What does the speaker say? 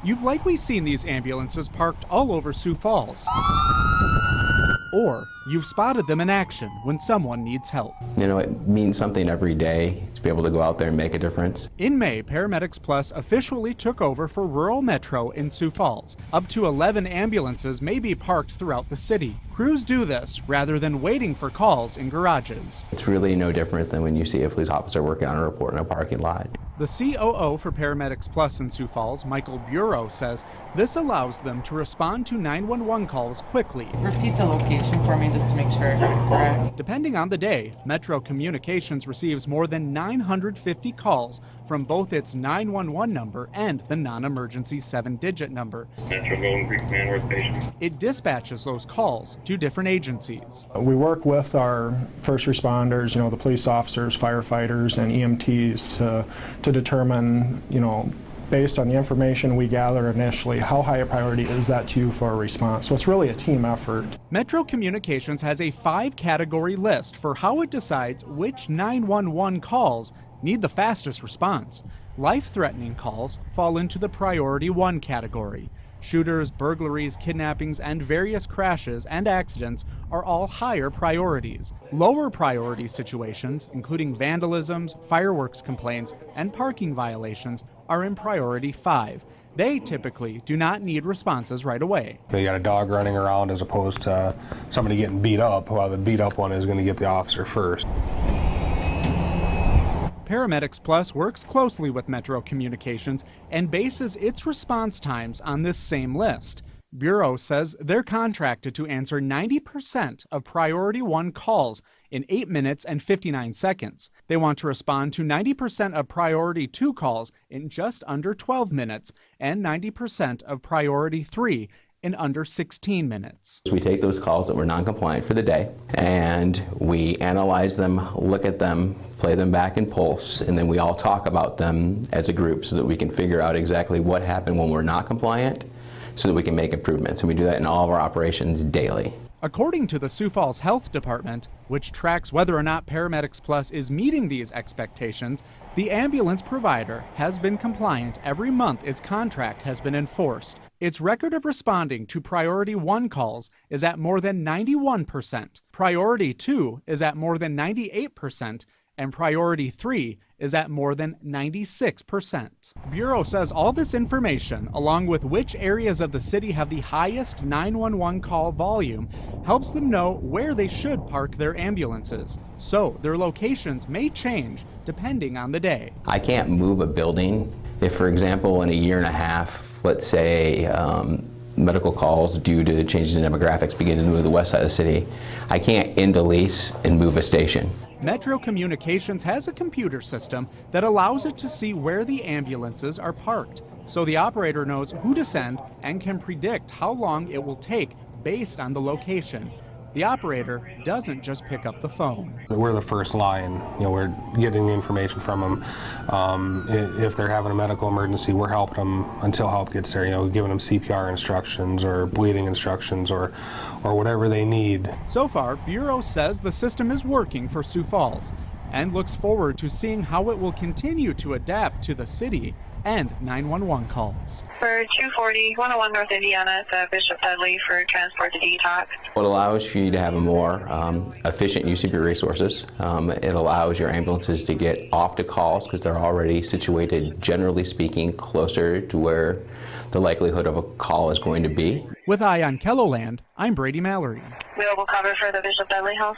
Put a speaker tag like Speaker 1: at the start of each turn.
Speaker 1: You've likely seen these ambulances parked all over Sioux Falls. Or you've spotted them in action when someone needs help.
Speaker 2: You know, it means something every day to be able to go out there and make a difference.
Speaker 1: In May, Paramedics Plus officially took over for Rural Metro in Sioux Falls. Up to 11 ambulances may be parked throughout the city. Crews do this rather than waiting for calls in garages.
Speaker 2: It's really no different than when you see a police officer working on a report in a parking lot.
Speaker 1: The COO for Paramedics Plus in Sioux Falls, Michael Bureau, says this allows them to respond to 911 calls quickly.
Speaker 3: Repeat the location for me just to make sure I have it correct.
Speaker 1: Depending on the day, Metro Communications receives more than 950 calls from both its 911 number and the non-emergency 7-digit number.
Speaker 4: Metro Golden Creek Man Worth patient.
Speaker 1: It dispatches those calls to different agencies.
Speaker 5: We work with our first responders, the police officers, firefighters, and EMTs to determine, based on the information we gather initially, how high a priority is that to you for a response. So it's really a team effort.
Speaker 1: Metro Communications has a 5-category list for how it decides which 911 calls need the fastest response. Life-threatening calls fall into the Priority 1 category. Shooters, burglaries, kidnappings, and various crashes and accidents are all higher priorities. Lower priority situations, including vandalisms, fireworks complaints, and parking violations, are in Priority 5. They typically do not need responses right away.
Speaker 6: You got a dog running around as opposed to somebody getting beat up. Well, the beat up one is going to get the officer first.
Speaker 1: Paramedics Plus works closely with Metro Communications and bases its response times on this same list. Bureau says they're contracted to answer 90% of Priority 1 calls in 8 minutes and 59 seconds. They want to respond to 90% of Priority 2 calls in just under 12 minutes and 90% of Priority 3 in under 16 minutes.
Speaker 2: We take those calls that were non-compliant for the day and we analyze them, look at them, play them back in Pulse, and then we all talk about them as a group so that we can figure out exactly what happened when we're not compliant so that we can make improvements. And we do that in all of our operations daily.
Speaker 1: According to the Sioux Falls Health Department, which tracks whether or not Paramedics Plus is meeting these expectations, the ambulance provider has been compliant every month its contract has been enforced. Its record of responding to Priority 1 calls is at more than 91%, Priority 2 is at more than 98%, and Priority 3 is at more than 96%. Bureau says all this information, along with which areas of the city have the highest 911 call volume, helps them know where they should park their ambulances. So their locations may change depending on the day.
Speaker 2: I can't move a building if, for example, in a year and a half, let's say, medical calls due to the changes in demographics begin to move to the west side of the city. I can't end a lease and move a station.
Speaker 1: Metro Communications has a computer system that allows it to see where the ambulances are parked, so the operator knows who to send and can predict how long it will take based on the location. The operator doesn't just pick up the phone.
Speaker 6: We're the first line. We're getting the information from them. If they're having a medical emergency, we're helping them until help gets there. Giving them CPR instructions or bleeding instructions or whatever they need.
Speaker 1: So far, Bureau says the system is working for Sioux Falls and looks forward to seeing how it will continue to adapt to the city and 911 calls.
Speaker 7: For 240, 101 North Indiana, it's Bishop Dudley for transport to detox.
Speaker 2: It allows for you to have a more efficient use of your resources. It allows your ambulances to get off to calls because they're already situated, generally speaking, closer to where the likelihood of a call is going to be.
Speaker 1: With Eye on KELO-Land, I'm Brady Mallory.
Speaker 7: Available cover for the Bishop Dudley House.